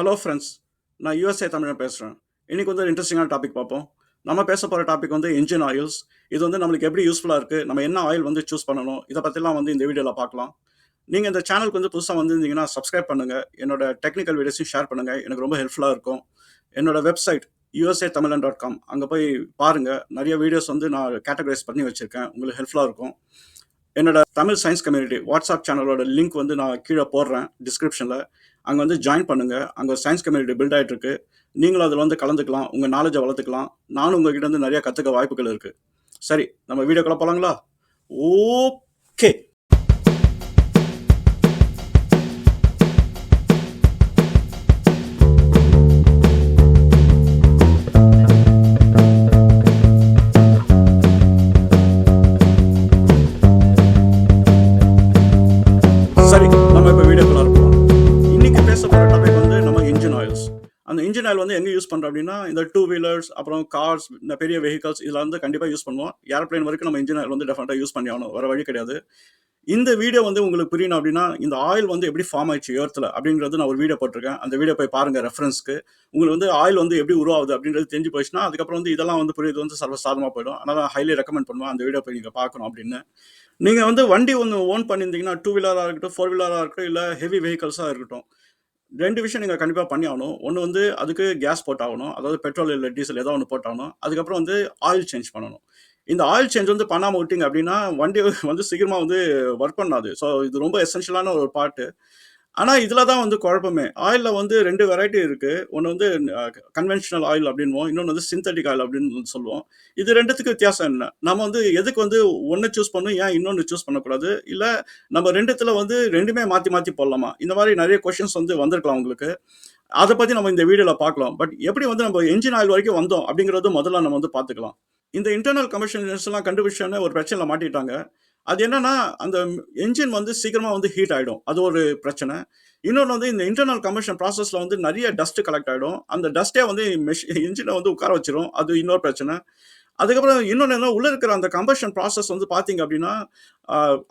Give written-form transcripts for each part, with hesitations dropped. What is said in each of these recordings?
Hello friends, நான் USA தமிழன் பேசுகிறேன். இன்றைக்கி வந்து ஒரு இன்ட்ரெஸ்டிங்கான டாபிக் பார்ப்போம். நம்ம பேச போகிற டாபிக் வந்து இன்ஜின் ஆயில்ஸ். இது வந்து நம்மளுக்கு எப்படி யூஸ்ஃபுல்லாக இருக்குது, நம்ம என்ன ஆயில் வந்து சூஸ் பண்ணணும், இதை பற்றிலாம் வந்து இந்த வீடியோவில் பார்க்கலாம். நீங்கள் இந்த சேனலுக்கு வந்து புதுசாக வந்திருந்தீங்கன்னா சப்ஸ்கிரைப் பண்ணுங்கள். என்னோட டெக்னிக்கல் வீடியோஸையும் ஷேர் பண்ணுங்கள், எனக்கு ரொம்ப ஹெல்ப்ஃபுல்லாக இருக்கும். என்னோட வெப்சைட் usatamilian.com, அங்கே போய் பாருங்கள். நிறைய வீடியோஸ் வந்து நான் கேட்டகரைஸ் பண்ணி வச்சுருக்கேன், உங்களுக்கு ஹெல்ப்ஃபுல்லாக இருக்கும். என்னோட தமிழ் சயின்ஸ் கம்யூனிட்டி வாட்ஸ்அப் சேனலோட லிங்க் வந்து நான் கீழே போடுறேன் டிஸ்கிரிப்ஷனில். அங்கே வந்து ஜாயின் பண்ணுங்கள். அங்கே சயின்ஸ் கம்யூனிட்டி பில்ட் ஆகிட்டு இருக்கு. நீங்களும் அதில் வந்து கலந்துக்கலாம், உங்கள் நாலேஜை வளர்த்துக்கலாம். நானும் உங்ககிட்ட வந்து நிறைய கற்றுக்க வாய்ப்புகள் இருக்குது. சரி, நம்ம வீடியோக்குள்ள போகலாங்களா? ஓகே. சரி, நம்ம இப்போ வீடியோக்குள்ள இருக்கலாம். இன்னைக்கு பேச போகிற டாபிக் வந்து நம்ம இன்ஜின் ஆயில்ஸ். அந்த இன்ஜின் ஆயில் வந்து எங்கே யூஸ் பண்ணுறோம் அப்படின்னா, இந்த டூ வீலர்ஸ், அப்புறம் கார்ஸ், இந்த பெரிய வெஹிக்கல்ஸ் இதில் வந்து கண்டிப்பாக யூஸ் பண்ணுவோம். ஏரோப்ளேன் வரைக்கும் நம்ம இன்ஜின் ஆயில் வந்து டெஃபினட்டாக யூஸ் பண்ணி ஆகணும், வேறு வழி கிடையாது. இந்த வீடியோ வந்து உங்களுக்கு புரியணும் அப்படின்னா, இந்த ஆயில் வந்து எப்படி ஃபார்ம் ஆயிடுச்சு எர்த்தில் அப்படின்றது நான் ஒரு வீடியோ போட்டிருக்கேன். அந்த வீடியோ போய் பாருங்கள் ரெஃபரன்ஸ்க்கு. உங்களுக்கு வந்து ஆயில் வந்து எப்படி உருவாகுது அப்படின்றது தெரிஞ்சு போயிடுச்சுன்னா, அதுக்கப்புறம் வந்து இதெல்லாம் வந்து புரியுது வந்து சர்வசாதாரணமாக போயிடும். அதனால் ஹைலி ரெக்கமெண்ட் பண்ணுவேன் அந்த வீடியோ போய் நீங்கள் பார்க்கணும் அப்படின்னு. நீங்கள் வந்து வண்டி ஒன்று ஓன் பண்ணியிருந்தீங்கன்னா, டூ வீலராக இருக்கட்டும், ஃபோர் வீலராக இருக்கட்டும், இல்லை ஹெவி வெஹிக்கல்ஸாக இருக்கட்டும், ரெண்டு விஷயம் நீங்கள் கண்டிப்பாக பண்ணி ஆகணும். ஒன்று வந்து அதுக்கு கேஸ் போட்டாகணும், அதாவது பெட்ரோல் இல்லை டீசல் ஏதோ ஒன்று போட்டாகணும். அதுக்கப்புறம் வந்து ஆயில் சேஞ்ச் பண்ணணும். இந்த ஆயில் சேஞ்ச் வந்து பண்ணாமல் விட்டிங்க அப்படின்னா வண்டி வந்து சீக்கிரமாக வந்து ஒர்க் பண்ணாது. ஸோ இது ரொம்ப எசென்ஷியலான ஒரு பார்ட்டு. ஆனால் இதில் தான் வந்து குழப்பமே. ஆயிலில் வந்து ரெண்டு வெரைட்டி இருக்குது. ஒன்று வந்து கன்வென்ஷனல் ஆயில் அப்படின்வோம், இன்னொன்று வந்து சிந்தட்டிக் ஆயில் அப்படின்னு சொல்லுவோம். இது ரெண்டுத்துக்கு வித்தியாசம் என்ன? நம்ம வந்து எதுக்கு வந்து ஒன்று சூஸ் பண்ணணும், ஏன் இன்னொன்று சூஸ் பண்ணக்கூடாது? இல்லை நம்ம ரெண்டுத்தில் வந்து ரெண்டுமே மாற்றி மாற்றி போடலாமா? இந்த மாதிரி நிறைய கொஷின்ஸ் வந்து வந்திருக்கலாம் உங்களுக்கு. அதை பற்றி நம்ம இந்த வீடியோவில் பார்க்கலாம். பட் எப்படி வந்து நம்ம என்ஜின் ஆயில் வரைக்கும் வந்தோம் அப்படிங்கிறது முதல்ல நம்ம வந்து பார்த்துக்கலாம். இந்த இன்டர்னல் கம்பஷன் எல்லாம் கண்டுபிடிச்சோன்னு ஒரு பிரச்சனையில் மாட்டிட்டாங்க. அது என்னன்னா, அந்த என்ஜின் வந்து சீக்கிரமாக வந்து ஹீட் ஆகிடும், அது ஒரு பிரச்சனை. இன்னொன்று வந்து இந்த இன்டர்னல் கம்பஷன் ப்ராசஸில் வந்து நிறைய டஸ்ட் கலெக்ட் ஆகிடும். அந்த டஸ்ட்டே வந்து என்ஜினை வந்து உட்கார வச்சிரும், அது இன்னொரு பிரச்சனை. அதுக்கப்புறம் இன்னொன்று என்ன, உள்ளே இருக்கிற அந்த கம்பஷன் ப்ராசஸ் வந்து பார்த்தீங்க அப்படின்னா,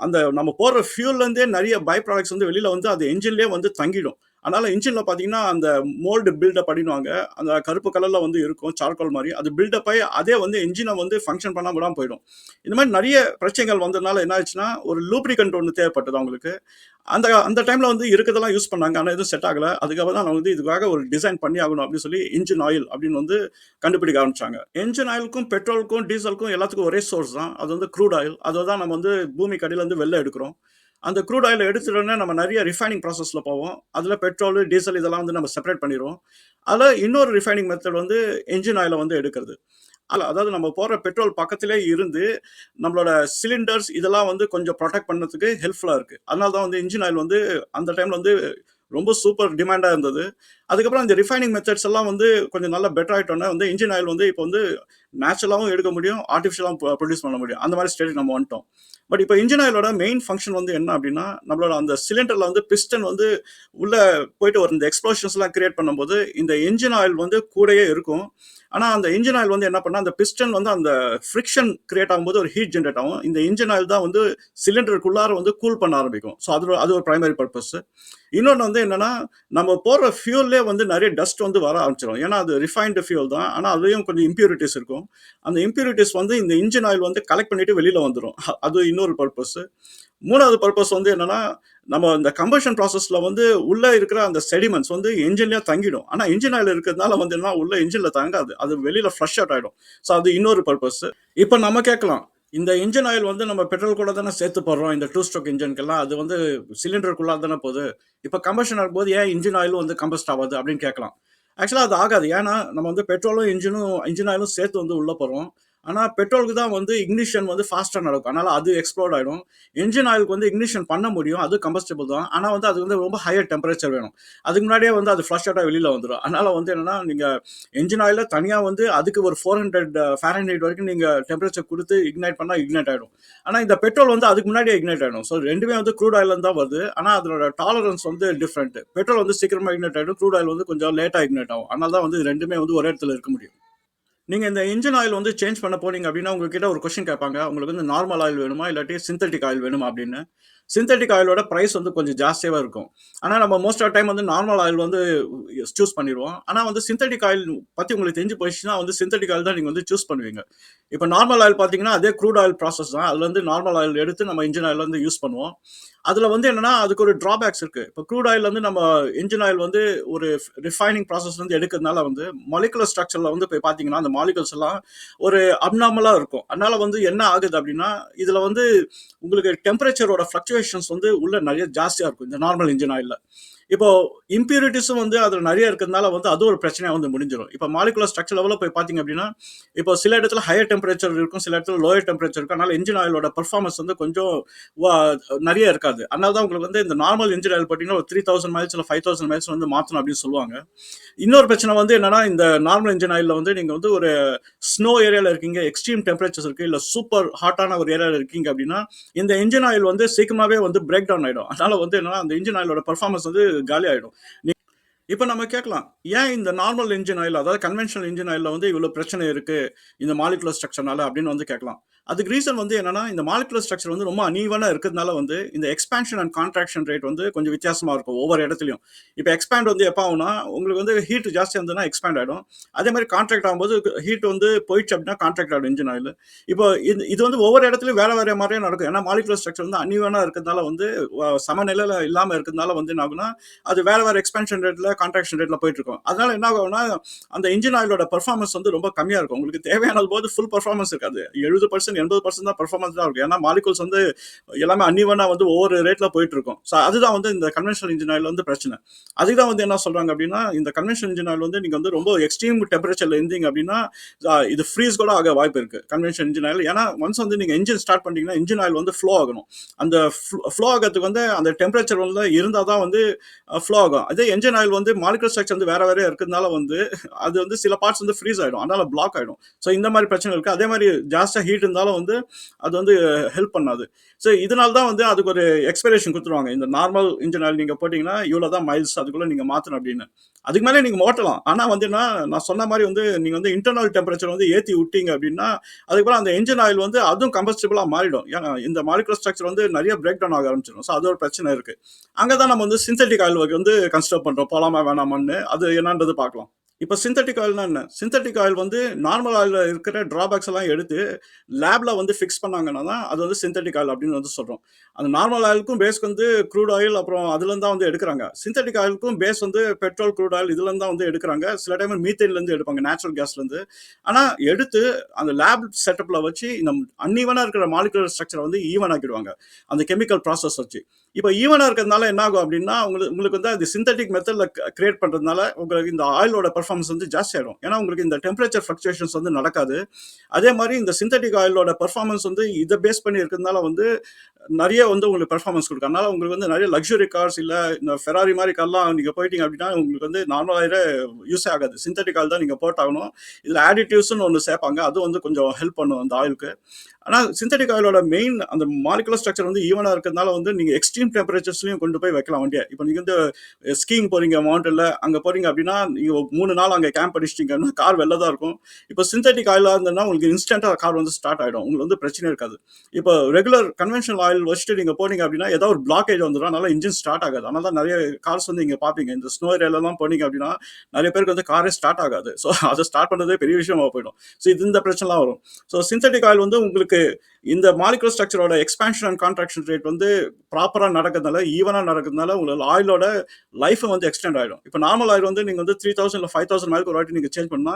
அந்த நம்ம போடுற ஃபியூல்லேருந்தே நிறைய பை ப்ராடக்ட்ஸ் வந்து வெளியில் வந்து அது என்ஜின்லேயே வந்து தங்கிடும். அதனால இன்ஜினில் பார்த்தீங்கன்னா அந்த மோல்டு பில்டப் பண்ணிடுவாங்க. அந்த கருப்பு கலரில் வந்து இருக்கும், சார்கோல் மாதிரி. அது பில்டப் ஆகி அதே வந்து என்ஜினை வந்து ஃபங்க்ஷன் பண்ணாமல் விடாமல் போயிடும். இந்த மாதிரி நிறைய பிரச்சனைகள் வந்ததுனால என்ன ஆச்சுன்னா, ஒரு லூப்ரிகன்ட் ஒன்று தேவைப்பட்டது அவங்களுக்கு. அந்த அந்த டைமில் வந்து இருக்கிறதெல்லாம் யூஸ் பண்ணாங்க, ஆனால் எதுவும் செட் ஆகலை. அதுக்காக தான் நான் வந்து இதுக்காக ஒரு டிசைன் பண்ணி ஆகணும் அப்படின்னு சொல்லி இன்ஜின் ஆயில் அப்படின்னு வந்து கண்டுபிடிக்க ஆரம்பிச்சாங்க. என்ஜின் ஆயிலுக்கும் பெட்ரோலுக்கும் டீசலுக்கும் எல்லாத்துக்கும் ஒரே சோர்ஸ் தான், அது வந்து க்ரூட் ஆயில். அதை தான் நம்ம வந்து பூமி கடியிலேருந்து வெளில எடுக்கிறோம். அந்த க்ரூட் ஆயில் எடுத்துட்டோன்னே நம்ம நிறைய ரிஃபைனிங் ப்ராசஸில் போவோம். அதில் பெட்ரோல், டீசல் இதெல்லாம் வந்து நம்ம செப்பரேட் பண்ணிடுவோம். அதில் இன்னொரு ரிஃபைனிங் மெத்தட் வந்து என்ஜின் ஆயிலை வந்து எடுக்கிறது. அதாவது நம்ம போகிற பெட்ரோல் பக்கத்திலே இருந்து நம்மளோட சிலிண்டர்ஸ் இதெல்லாம் வந்து கொஞ்சம் ப்ரொடெக்ட் பண்ணுறதுக்கு ஹெல்ப்ஃபுல்லாக இருக்குது. அதனால தான் வந்து இன்ஜின் ஆயில் வந்து அந்த டைமில் வந்து ரொம்ப சூப்பர் டிமாண்டாக இருந்தது. அதுக்கப்புறம் இந்த ரிஃபைனிங் மெத்தட்ஸ் எல்லாம் வந்து கொஞ்சம் நல்லா பெட்டர் ஆகிட்டோன்னா வந்து இன்ஜின் ஆயில் வந்து இப்போ வந்து நேச்சுரலாகவும் எடுக்க முடியும், ஆர்டிஃபிஷியலாகவும் ப்ரொடியூஸ் பண்ண முடியும். அந்த மாதிரி ஸ்டேஜ் நம்ம வந்துட்டோம். பட் இப்போ இன்ஜின் ஆயிலோட மெயின் ஃபங்க்ஷன் வந்து என்ன அப்படின்னா, நம்மளோட அந்த சிலிண்டரில் வந்து பிஸ்டன் வந்து உள்ளே போயிட்டு ஒரு இந்த எக்ஸ்ப்ளோஷன்ஸ்லாம் கிரியேட் பண்ணும்போது இந்த இன்ஜின் ஆயில் வந்து கூடயே இருக்கும். ஆனால் அந்த இன்ஜின் ஆயில் வந்து என்ன பண்ணால், அந்த பிஸ்டன் வந்து அந்த ஃப்ரிக்ஷன் கிரியேட் ஆகும்போது ஒரு ஹீட் ஜென்ரேட் ஆகும். இந்த இன்ஜின் ஆயில் தான் வந்து சிலிண்டருக்குள்ளார வந்து கூல் பண்ண ஆரம்பிக்கும். ஸோ அது ஒரு பிரைமரி பர்பஸ். இன்னொன்று வந்து என்னன்னா, நம்ம போடுற ஃபியூல்லே வந்து நிறைய டஸ்ட் வந்து வர ஆரம்பிச்சிடும். ஏன்னா அது ரிஃபைன்டு ஃபியூல் தான், ஆனால் அதுலேயும் கொஞ்சம் இம்ப்யூரிட்டிஸ் இருக்கும். அந்த இம்ப்யூரிட்டிஸ் வந்து இந்த இன்ஜின் ஆயில் வந்து கலெக்ட் பண்ணிட்டு வெளியில் வந்துடும். அது இன்னொரு பர்பஸ். மூணாவது பர்பஸ் வந்து என்னன்னா, நம்ம இந்த கம்பஷன் ப்ராசஸில் வந்து உள்ளே இருக்கிற அந்த செடிமெண்ட்ஸ் வந்து என்ஜின்லேயே தங்கிடும். ஆனால் இன்ஜின் ஆயில் இருக்கிறதுனால வந்து என்ன, உள்ள இன்ஜினில் தங்காது, அது வெளியில் ஃப்ளஷ் அவுட் ஆகிடும். ஸோ அது இன்னொரு பர்பஸ். இப்போ நம்ம கேட்கலாம், இந்த இன்ஜின் ஆயில் வந்து நம்ம பெட்ரோல் கூட தானே சேர்த்து போடுறோம் இந்த டூ ஸ்ட்ரோக் இன்ஜின்கெல்லாம், அது வந்து சிலிண்டருக்குள்ளாக தானே போகுது. இப்போ கம்பஷன் ஆகும்போது ஏன் இன்ஜின் ஆயிலும் வந்து கம்பஸ்ட் ஆகாது அப்படின்னு கேட்கலாம். ஆக்சுவலாக அது ஆகாது. ஏன்னா நம்ம வந்து பெட்ரோலும் இன்ஜின் ஆயிலும் சேர்த்து வந்து உள்ளே போகிறோம். ஆனால் பெட்ரோலுக்கு தான் வந்து இக்னிஷன் வந்து ஃபாஸ்ட்டாக நடக்கும், அதனால் அது எக்ஸ்ப்ளோர்ட் ஆகிடும். இன்ஜின் ஆயிலுக்கு வந்து இக்னிஷன் பண்ண முடியும், அது கம்பஸ்டபிள் தான். ஆனால் வந்து அது வந்து ரொம்ப ஹையர் டெம்பரேச்சர் வேணும். அதுக்கு முன்னாடியே வந்து அது ஃப்ளஷ் அவுட்டாக வெளியில் வந்துடும். அதனால் வந்து என்னென்னா, நீங்கள் இன்ஜின் ஆயிலில் தனியாக வந்து அதுக்கு ஒரு 400 ஃபாரன்ஹீட் வரைக்கும் நீங்கள் டெம்பரேச்சர் கொடுத்து இக்னைட் பண்ணால் இக்னைட் ஆகிடும். ஆனால் இந்த பெட்ரோல் வந்து அதுக்கு முன்னாடியே இக்னைட் ஆகிடும். ஸோ ரெண்டுமே வந்து க்ரூட் ஆயிலில் தான் வருது. ஆனால் அதோட டாலரன்ஸ் வந்து டிஃப்ரெண்ட். பெட்ரோல் வந்து சீக்கிரமாக இக்னைட் ஆகிடும், க்ரூட் ஆயில் வந்து கொஞ்சம் லேட்டாக இக்னைட் ஆகும். அதனால தான் வந்து ரெண்டுமே வந்து ஒரே இடத்துல இருக்க முடியும். நீங்கள் இந்த இன்ஜின் ஆயில் வந்து சேஞ்ச் பண்ண போனீங்க அப்படின்னா உங்ககிட்ட ஒரு கொஸ்டின் கேட்பாங்க, உங்களுக்கு வந்து நார்மல் ஆயில் வேணுமா இல்லாட்டி சிந்தட்டிக் ஆயில் வேணுமா அப்படின்னு. சிந்தட்டிக் ஆயிலோட ப்ரைஸ் வந்து கொஞ்சம் ஜாஸ்தியாகவே இருக்கும். ஆனால் நம்ம மோஸ்ட் ஆஃப் டைம் வந்து நார்மல் ஆயில் வந்து சூஸ் பண்ணிடுவோம். ஆனால் வந்து சிந்தட்டிக் ஆயில் பற்றி உங்களுக்கு தெரிஞ்சு போயிடுச்சுன்னா வந்து சிந்தட்டிக் ஆயில் தான் நீங்கள் வந்து சூஸ் பண்ணுவீங்க. இப்போ நார்மல் ஆயில் பார்த்தீங்கன்னா அதே க்ரூட் ஆயில் ப்ராசஸ் தான். அதுல இருந்து நார்மல் ஆயில் எடுத்து நம்ம இன்ஜின் ஆயில் வந்து யூஸ் பண்ணுவோம். அதுல வந்து என்னன்னா அதுக்கு ஒரு டிராபேக்ஸ் இருக்கு. இப்போ க்ரூட் ஆயில் வந்து நம்ம இன்ஜின் ஆயில் வந்து ஒரு ரிஃபைனிங் ப்ராசஸ் வந்து எடுக்கிறதுனால வந்து மாலிகுலர் ஸ்ட்ரக்சர்ல வந்து போய் பார்த்தீங்கன்னா அந்த மாலிகுல்ஸ் எல்லாம் ஒரு அப்நார்மலா இருக்கும். அதனால வந்து என்ன ஆகுது அப்படின்னா இதுல வந்து உங்களுக்கு டெம்பரேச்சரோட ஃபிளக்சுவேஷன்ஸ் வந்து உள்ள நிறைய ஜாஸ்தியா இருக்கும் இந்த நார்மல் இன்ஜின் ஆயில்ல. இப்போ இம்பியூரிட்டிஸும் வந்து அதுல நிறைய இருக்கிறதுனால வந்து அது ஒரு பிரச்சனையா வந்து முடிஞ்சிடும். இப்போ மாலிகுலர் ஸ்ட்ரக்சர் லெவலில் போய் பார்த்தீங்க அப்படின்னா இப்போ சில இடத்துல ஹையர் டெம்பரேச்சர் இருக்கும், சில இடத்துல லோயர் டெம்பரேச்சர் இருக்கும். அதனால இன்ஜின் ஆயிலோட பெர்ஃபார்மன்ஸ் வந்து கொஞ்சம் நிறைய இருக்காது. அதனால தான் உங்களுக்கு வந்து இந்த நார்மல் இன்ஜின் ஆயில் பார்த்தீங்கன்னா ஒரு 3000 மைல்ஸ் இல்லை 5000 மைல்ஸ் வந்து மாற்றணும் அப்படின்னு சொல்லுவாங்க. இன்னொரு பிரச்சனை வந்து என்னன்னா இந்த நார்மல் இன்ஜின் ஆயிலில் வந்து நீங்க வந்து ஒரு ஸ்னோ ஏரியாவில் இருக்கீங்க, எக்ஸ்ட்ரீம் டெம்பரேச்சர்ஸ் இருக்கு, இல்லை சூப்பர் ஹாட்டான ஒரு ஏரியாவில் இருக்கீங்க அப்படின்னா இந்த இன்ஜின் ஆயில் வந்து சீக்கிரமாவே வந்து பிரேக் டவுன் ஆயிடும். அதனால வந்து என்னன்னா அந்த இன்ஜின் ஆயிலோட பெர்ஃபார்மன்ஸ் வந்து காலி ஆயிடும். இப்போ நம்ம கேட்கலாம், ஏன் இந்த நார்மல் இன்ஜின் ஆயில் அதாவது கன்வென்ஷனல் இன்ஜின் ஆயிலில் வந்து இவ்வளோ பிரச்சனை இருக்கு இந்த மாலிகுலர் ஸ்ட்ரக்சர்னால அப்படின்னு வந்து கேட்கலாம். அதுக்கு ரீசன் வந்து என்னன்னா இந்த மாலிகுலர் ஸ்ட்ரக்சர் வந்து ரொம்ப அனீவனா இருக்கிறதுனால வந்து இந்த எக்ஸ்பான்ஷன் அண்ட் கான்ட்ராக்ஷன் ரேட் வந்து கொஞ்சம் வித்தியாசமா இருக்கும் ஒவ்வொரு இடத்துலையும். இப்போ எக்ஸ்பேண்ட் வந்து எப்போ ஆகும்னா உங்களுக்கு வந்து ஹீட் ஜாஸ்தி இருந்ததுன்னா எக்ஸ்பேண்ட் ஆகிடும். அதே மாதிரி கான்ட்ராக்ட் ஆகும்போது ஹீட் வந்து போயிடுச்சு அப்படின்னா கான்ட்ராக்ட் ஆகிடும் இன்ஜின் ஆயில். இப்போ இது வந்து ஒவ்வொரு இடத்துலையும் வேற வேற மாதிரியே நடக்கும். ஏன்னா மாலிகுலர் ஸ்ட்ரக்சர் வந்து அனீவனா இருக்கிறதுனால வந்து சமநிலையில் இல்லாமல் இருக்கிறதுனால வந்து என்ன ஆகுனா அது வேற வேற எக்ஸ்பென்ஷன் ரேட்ல கான்ட்ராக்ஷன் ரேட்ல போயிட்டு இருக்கும். அதனால என்ன ஆகும்னா அந்த இன்ஜின் ஆயிலோட பெர்ஃபார்மன்ஸ் வந்து ரொம்ப கம்மியா இருக்கும். உங்களுக்கு தேவையான போது ஃபுல் பெர்ஃபார்மன்ஸ் இருக்காது. 70% 80% தான் பெர்ஃபார்மன்ஸ் தான் இருக்கும். ஏன்னா மாலிகுல்ஸ் வந்து எல்லாமே அன்இவனா வந்து ஒவ்வொரு ரேட்ல போயிட்டு இருக்கும். ஸோ அதுதான் வந்து இந்த கன்வென்ஷனல் இன்ஜின் ஆயில் வந்து பிரச்சனை. அதுதான் வந்து என்ன சொல்றாங்க அப்படின்னா இந்த கன்வென்ஷனல் இன்ஜின் ஆயில் வந்து நீங்க வந்து ரொம்ப எக்ஸ்ட்ரீம் டெம்பரேச்சர்ல இருந்தீங்க அப்படின்னா இது ஃப்ரீஸ் கூட ஆக வாய்ப்பு இருக்கு கன்வென்ஷனல் இன்ஜின் ஆயில். ஏன்னா ஒன்ஸ் வந்து நீங்க இன்ஜின் ஸ்டார்ட் பண்ணீங்கன்னா இன்ஜின் ஆயில் வந்து ஃப்ளோ ஆகணும். அந்த ஃப்ளோ ஆகிறதுக்கு வந்து அந்த டெம்பரேச்சர் வந்து இருந்தால் தான் வந்து ஃப்ளோ ஆகும். அதே என்ஜின் ஆயில் வந்து மாலிகுலர் ஸ்ட்ரக்சர் வந்து வேற வேற இருக்கிறதுனால வந்து அது வந்து சில பார்ட்ஸ் வந்து ஃப்ரீஸ் ஆயிடும், அதனால பிளாக் ஆயிடும். ஸோ இந்த மாதிரி பிரச்சனை இருக்கு. அதே மாதிரி ஜாஸ்தியாக ஹீட் இருந்தாலும் வந்து அது வந்து ஹெல்ப் பண்ணாது. ஸோ இதனால தான் வந்து அதுக்கு ஒரு எக்ஸ்பைரேஷன் கொடுத்துருவாங்க. இந்த நார்மல் இன்ஜின் ஆயில் நீங்க போட்டீங்கன்னா இவ்வளோ தான் மைல்ஸ் அதுக்குள்ள நீங்க மாற்றணும் அப்படின்னு. அதுக்கு மேலே நீங்க ஓட்டலாம். ஆனா வந்து நான் சொன்ன மாதிரி வந்து நீங்க வந்து இன்டர்னல் டெம்பரேச்சர் வந்து ஏற்றி விட்டீங்க அப்படின்னா அதுக்கப்புறம் அந்த இன்ஜின் ஆயில் வந்து அதுவும் கம்பஸ்டபிளா மாறிடும். ஏன்னா இந்த மாலிகுலர் ஸ்ட்ரக்சர் வந்து நிறைய பிரேக் டவுன் ஆக ஆரம்பிச்சிடும். ஸோ அது ஒரு பிரச்சனை இருக்கு. அங்கதான் நம்ம வந்து சிந்தட்டிக் ஆயில் வந்து கன்சிடர் பண்றோம், போலாமா வேணாமான்னு. அது என்னன்றது பார்க்கலாம். இப்போ சிந்தட்டிக் ஆயில்னா என்ன? சிந்தட்டிக் ஆயில் வந்து நார்மல் ஆயிலில் இருக்கிற டிராபேக்ஸ் எல்லாம் எடுத்து லேப்ல வந்து ஃபிக்ஸ் பண்ணாங்கன்னா தான் அது வந்து சிந்தட்டிக் ஆயில் அப்படின்னு வந்து சொல்றோம். அந்த நார்மல் ஆயிலுக்கும் பேஸ் வந்து க்ரூட் ஆயில், அப்புறம் அதுல இருந்து தான் வந்து எடுக்கிறாங்க. சிந்தட்டிக் ஆயிலுக்கும் பேஸ் வந்து பெட்ரோல், க்ரூட் ஆயில் இதுல இருந்து தான் வந்து எடுக்கிறாங்க. சில டைம் மீத்தேன்ல இருந்து எடுப்பாங்க, நேச்சுரல் கேஸ்ல இருந்து. ஆனா எடுத்து அந்த லேப் செட்டப்ல வச்சு இந்த அன்இவனா இருக்கிற மாலிகுலர் ஸ்ட்ரக்சரை வந்து ஈவன் ஆக்கிடுவாங்க அந்த கெமிக்கல் ப்ராசஸ் வச்சு. இப்போ ஈவனா இருக்கிறதுனால என்ன ஆகும் அப்படின்னா உங்களுக்கு வந்து அது சிந்தட்டிக் மெத்தட்ல கிரியேட் பண்றதுனால உங்களுக்கு இந்த ஆயிலோட பெர்ஃபார்மன்ஸ் வந்து ஜாஸ்தி ஆயிடும். ஏன்னா உங்களுக்கு இந்த டெம்பரேச்சர் ஃபிளக்சுவேஷன்ஸ் வந்து நடக்காது. அதே மாதிரி இந்த சிந்தட்டிக் ஆயிலோட பெர்ஃபார்மன்ஸ் வந்து இதை பேஸ் பண்ணி இருக்கிறதுனால வந்து நிறைய வந்து உங்களுக்கு பெர்ஃபார்மன்ஸ் கொடுக்கும். அதனால உங்களுக்கு வந்து நிறைய லக்ஸுரி கார்ஸ் இல்லை இந்த ஃபெராரி மாதிரி கார்லாம் நீங்க போயிட்டீங்க அப்படின்னா உங்களுக்கு வந்து நார்மல் ஆயிலே யூஸ் ஆகாது. சிந்தட்டிக் ஆயில் தான் நீங்க போட்டாகணும். இதுல ஆடிட்டிவ்ஸ்னு ஒன்று சேர்ப்பாங்க, அது வந்து கொஞ்சம் ஹெல்ப் பண்ணும் அந்த ஆயிலுக்கு. ஆனால் சிந்தட்டிக் ஆயிலோட மெயின் அந்த மாலிகுலர் ஸ்ட்ரக்சர் வந்து ஈவனாக இருக்கிறதுனால வந்து நீங்கள் எக்ஸ்ட்ரீம் டெம்பரேச்சர்ஸ்லையும் கொண்டு போய் வைக்கலாம் வண்டியை. இப்போ நீங்கள் வந்து ஸ்கீயிங் போறீங்க மவுண்டனில், அங்கே போறீங்க அப்படின்னா நீங்கள் 3 நாள் அங்கே கேம்ப் அடிச்சிட்டிங்கன்னா கார் வெளில தான் இருக்கும். இப்போ சிந்தட்டிக் ஆயிலாக இருந்ததுன்னா உங்களுக்கு இன்ஸ்டன்ட்டாக கார் வந்து ஸ்டார்ட் ஆகிடும், உங்களுக்கு வந்து பிரச்சனை இருக்காது. இப்போ ரெகுலர் கன்வென்ஷனல் ஆயில் வச்சுட்டு நீங்கள் போனீங்க அப்படின்னா ஏதாவது ஒரு பிளாக்கேஜ் வந்துடும், அதனால இன்ஜின் ஸ்டார்ட் ஆகாது. அதனால தான் நிறைய கார்ஸ் வந்து நீங்கள் பார்ப்பீங்க இந்த ஸ்னோ ஏரியாலலாம் போனீங்க அப்படின்னா நிறைய பேருக்கு வந்து காரே ஸ்டார்ட் ஆகாது. ஸோ அதை ஸ்டார்ட் பண்ணுறதே பெரிய விஷயமா போயிடும். ஸோ இது இந்த பிரச்சனைலாம் வரும். ஸோ சிந்தட்டிக் ஆயில் வந்து உங்களுக்கு இந்த மாலிகுலர் ஸ்ட்ரக்சரோட எக்ஸ்பான்ஷன் அண்ட் கான்ட்ராக்ஷன் ரேட் வந்து ப்ராப்பரா நடக்கிறதுனால, ஈவனா நடக்கிறதுனால உங்களுக்கு ஆயிலோட லைஃப் வந்து எக்ஸ்டெண்ட் ஆயிடும். இப்போ நார்மல் ஆயில் வந்து நீங்க வந்து 3000 இல்லை 5000 மைலுக்கு ஒரு வாட்டி நீங்க சேஞ்ச் பண்ணா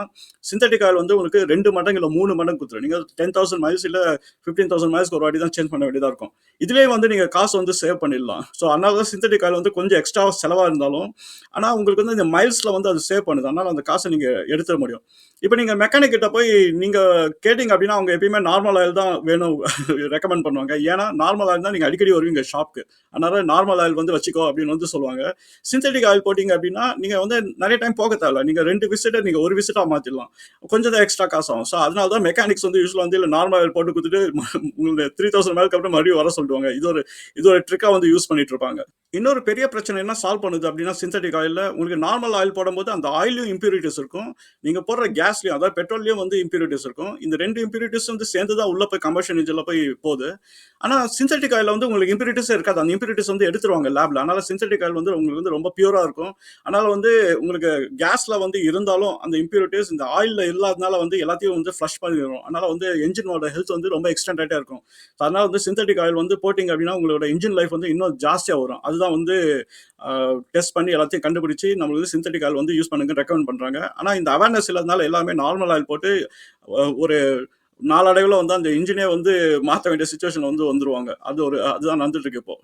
சிந்தட்டிக் ஆயில் வந்து உங்களுக்கு 2 மடங்கு இல்லை 3 மடங்கு கொடுத்துரும். நீங்க 10,000 மைல்ஸ் இல்லை 15,000 மைல்ஸ்க்கு ஒரு வாட்டி தான் சேஞ்ச் பண்ண வேண்டியதா இருக்கும். இதுலேயே வந்து நீங்க காசு வந்து சேவ் பண்ணிடலாம். ஸோ அதனால தான் சிந்தட்டிக் ஆயில் வந்து கொஞ்சம் எக்ஸ்ட்ரா செலவா இருந்தாலும் ஆனா உங்களுக்கு வந்து இந்த மைல்ஸ்ல வந்து அது சேவ் பண்ணுது. அதனால அந்த காசை நீங்க எடுத்துட முடியும். இப்போ நீங்க மெக்கானிக் கிட்ட போய் நீங்க கேட்டீங்க அப்படின்னா அவங்க எப்பயுமே நார்மல் ஆயில் தான் வேணும் ரெக்கமெண்ட் பண்ணுவாங்க. ஏன்னா நார்மல் ஆயில் தான் நீங்க அடிக்கடி வருவீங்க ஷாப்க்கு, அதனால நார்மல் ஆயில் வந்து வச்சுக்கோ அப்படின்னு வந்து சொல்லுவாங்க. சிந்தட்டிக் ஆயில் போட்டீங்க அப்படின்னா நீங்க வந்து நிறைய டைம் போக தேவை. நீங்க 2 விசிட்டை நீங்க ஒரு விசிட்டா மாத்திடலாம், கொஞ்சம் தான் எக்ஸ்ட்ரா காசு ஆகும். ஸோ அதனால தான் மெக்கானிக்ஸ் வந்து யூஸ்வலா வந்து நார்மல் ஆயில் போட்டு கொடுத்துட்டு உங்களுக்கு 3000 மேலுக்கு அப்புறம் மறுபடியும் வர சொல்லுவாங்க. இது ஒரு ட்ரிக்கா வந்து யூஸ் பண்ணிட்டு இருப்பாங்க. இன்னொரு பெரிய பிரச்சனை என்ன சால்வ் பண்ணுது அப்படின்னா சிந்தட்டிக் ஆயில்ல உங்களுக்கு நார்மல் ஆயில் போடும்போது அந்த ஆயிலையும் இம்பியூரிட்டிஸ் இருக்கும், நீங்க போடுற கேஸ்லயும் அதாவது பெட்ரோல்லையும் வந்து இம்பியூரிட்டிஸ் இருக்கும். இந்த 2 இம்பியூரிட்டிஸ் வந்து சேர்ந்து தான் உள்ள போய் போய் கம்பஷன் இன்ஜின்ல போய் போகுது. ஆனா சிந்தட்டிக் ஆயில்ல வந்து உங்களுக்கு இம்பியூரிட்டிஸே இருக்காது. அந்த இம்பியூரிட்டிஸ் வந்து எடுத்துருவாங்க லேப்ல. அதனால சிந்தட்டிக் ஆயில் வந்து உங்களுக்கு வந்து ரொம்ப பியூரா இருக்கும். அதனால வந்து உங்களுக்கு கேஸ்ல வந்து இருந்தாலும் அந்த இம்பியூரிட்டிஸ் இந்த ஆயில்ல இல்லாதனால வந்து எல்லாத்தையும் வந்து ஃப்ளஷ் பண்ணிடும். அதனால வந்து என்ஜினோட ஹெல்த் வந்து ரொம்ப எக்ஸ்டெண்ட் ஆகிட்டே இருக்கும். அதனால வந்து சிந்தட்டிக் ஆயில் வந்து போட்டிங்க அப்படின்னா உங்களோட இன்ஜின் லைஃப் வந்து இன்னும் ஜாஸ்தியாக வரும். அதுதான் வந்து டெஸ்ட் பண்ணி எல்லாத்தையும் கண்டுபிடிச்சி நம்மளுக்கு சிந்தட்டிக் ஆயில் வந்து யூஸ் பண்ணுங்க ரெக்கமெண்ட் பண்றாங்க. ஆனா இந்த அவேர்னஸ் இல்லாதனால எல்லாமே நார்மல் ஆயில் போட்டு ஒரு நாளடைவில் வந்து அந்த இன்ஜினே வந்து மாற்ற வேண்டிய சுச்சுவேஷன் வந்து வந்துருவாங்க. அதுதான் நடந்துட்டு இருக்கு இப்போ.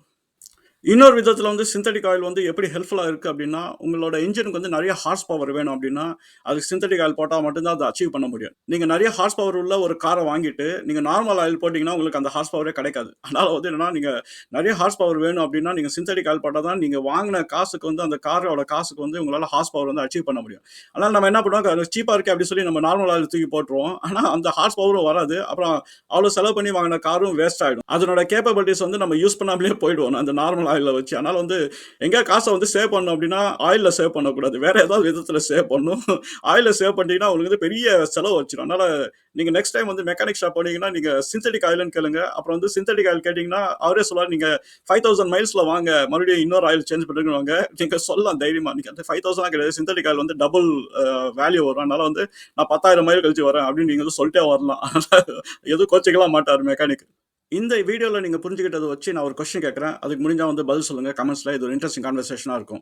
இன்னொரு விதத்தில் வந்து சிந்தட்டிக் ஆயில் வந்து எப்படி ஹெல்ப்ஃபுல்லாக இருக்குது அப்படின்னா, உங்களோட இன்ஜினுக்கு வந்து நிறைய ஹார்ஸ் பவர் வேணும் அப்படின்னா, அதுக்கு சிந்தட்டிக் ஆயில் போட்டால் மட்டும்தான் அதை அச்சீவ் பண்ண முடியும். நீங்கள் நிறைய ஹார்ஸ் பவர் உள்ள ஒரு காரை வாங்கிட்டு, நீங்கள் நார்மல் ஆயில் போட்டிங்கன்னா உங்களுக்கு அந்த ஹார்ஸ் பவரே கிடைக்காது. அதனால் வந்து என்னன்னா, நீங்கள் நிறைய ஹார்ஸ் பவர் வேணும் அப்படின்னா, நீங்கள் சிந்தட்டிக் ஆயில் போட்டால் தான் நீங்கள் வாங்கின காசுக்கு வந்து அந்த காரோட காசுக்கு வந்து உங்களால் ஹார்ஸ் பவர் வந்து அச்சீவ் பண்ண முடியும். அதனால் நம்ம என்ன பண்ணுவோம், அது சீப்பாக இருக்குது அப்படின்னு சொல்லி நம்ம நார்மல் ஆயில் தூக்கி போட்டுருவோம். ஆனால் அந்த ஹார்ஸ் பவரும் வராது. அப்புறம் அவ்வளோ செலவு பண்ணி வாங்கின காரும் வேஸ்ட் ஆகிடும். அதனோட கேப்பபிலிட்டிஸ் வந்து நம்ம யூஸ் பண்ணாமலே போயிடுவோம் அந்த நார்மல் ஆயிலில் வச்சு. அதனால் வந்து எங்கே காசை வந்து சேவ் பண்ணணும் அப்படின்னா ஆயிலில் சேவ் பண்ணக்கூடாது, வேற ஏதாவது விதத்தில் சேவ் பண்ணணும். ஆயிலில் சேவ் பண்ணிட்டீங்கன்னா உங்களுக்கு வந்து பெரிய செலவு வச்சிடும். அதனால் நீங்கள் நெக்ஸ்ட் டைம் வந்து மெக்கானிக் ஷாப் போனீங்கன்னா நீங்கள் சிந்தட்டிக் ஆயில்னு கேளுங்க. அப்புறம் வந்து சிந்தட்டிக் ஆயில் கேட்டிங்கன்னா அவரே சொல்லுவார், நீங்கள் 5000 மைல்ஸில் வாங்க மறுபடியும் இன்னொரு ஆயில் சேஞ்ச் பண்ணிடுவாங்க. நீங்கள் சொல்லலாம் தைரியமாக, நீங்கள் அந்த 5000 கிடையாது, சிந்தட்டிக் ஆயில் வந்து டபுள் வேல்யூ வரும். அதனால் வந்து நான் 10,000 மைல் கழிச்சு வரேன் அப்படின்னு நீங்கள் வந்து சொல்லிட்டே வரலாம். எதுவும் கோச்சிக்கலாம் மாட்டார் மெக்கானிக். இந்த வீடியோவில் நீங்கள் புரிஞ்சுக்கிட்டதை வச்சு நான் ஒரு கொஸ்டின் கேட்குறேன். அதுக்கு முடிஞ்சால் வந்து பதில் சொல்லுங்கள் கமெண்ட்ஸில். இது ஒரு இன்ட்ரெஸ்டிங் கான்வர்சேஷனாக இருக்கும்.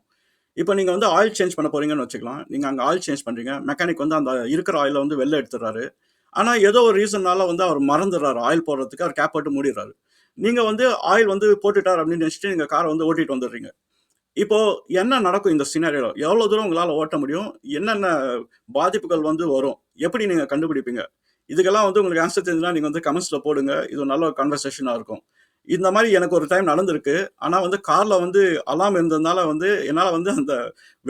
இப்போ நீங்கள் வந்து ஆயில் சேஞ்ச் பண்ண போகிறீங்கன்னு வச்சுக்கலாம். நீங்கள் அங்கே ஆயில் சேஞ்ச் பண்ணுறீங்க. மெக்கானிக் வந்து அந்த இருக்கிற ஆயிலை வந்து வெளில எடுத்துடுறாரு. ஆனால் ஏதோ ஒரு ரீசன்னால வந்து அவர் மறந்துடுறாரு ஆயில் போடுறதுக்கு. அவர் கேப் போட்டு மூடிடுறாரு. நீங்கள் வந்து ஆயில் வந்து போட்டுட்டார் அப்படின்னு நினச்சிட்டு நீங்கள் காரை வந்து ஓட்டிட்டு வந்துடுறீங்க. இப்போ என்ன நடக்கும் இந்த சினாரியோ? எவ்வளோ தூரம் உங்களால் ஓட்ட முடியும்? என்னென்ன பாதிப்புகள் வந்து வரும்? எப்படி நீங்கள் கண்டுபிடிப்பீங்க? இதுக்கெல்லாம் வந்து உங்களுக்கு ஆன்சர் தெரிஞ்சுன்னா நீங்கள் வந்து கமெண்ட்ஸில் போடுங்க. இது ஒரு நல்ல கான்வர்சேஷனாக இருக்கும். இந்த மாதிரி எனக்கு ஒரு டைம் நடந்திருக்கு. ஆனால் வந்து காரில் வந்து அலாம் இருந்ததுனால வந்து என்னால் வந்து அந்த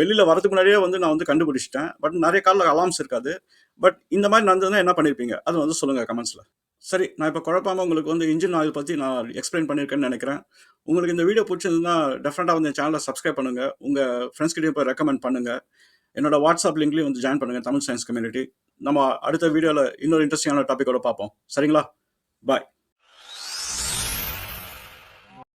வெளியில் வரதுக்கு முன்னாடியே வந்து நான் வந்து கண்டுபிடிச்சிட்டேன். பட் நிறைய காரில் அலாம்ஸ் இருக்காது. பட் இந்த மாதிரி நடந்ததுன்னா என்ன பண்ணியிருப்பீங்க? அது வந்து சொல்லுங்கள் கமெண்ட்ஸில். சரி, நான் இப்போ குழப்பாமல் உங்களுக்கு வந்து இன்ஜின் ஆயில் பற்றி நான் எக்ஸ்பிளைன் பண்ணியிருக்கேன்னு நினைக்கிறேன். உங்களுக்கு இந்த வீடியோ பிடிச்சிருந்ததுன்னா டெஃபினட்டாக வந்து என் சேனலை சப்ஸ்கிரைப் பண்ணுங்கள். உங்கள் ஃப்ரெண்ட்ஸ்கிட்டையும் போய் ரெக்கமெண்ட் பண்ணுங்கள். என்னோட வாட்ஸ்அப் லிங்க்லையும் வந்து ஜாயின் பண்ணுங்கள், தமிழ் சயின்ஸ் கம்யூனிட்டி. நம்ம அடுத்த வீடியோவில் இன்னொரு இன்ட்ரெஸ்டிங்கான டாப்பிக்கோட பார்ப்போம். சரிங்களா? பாய்.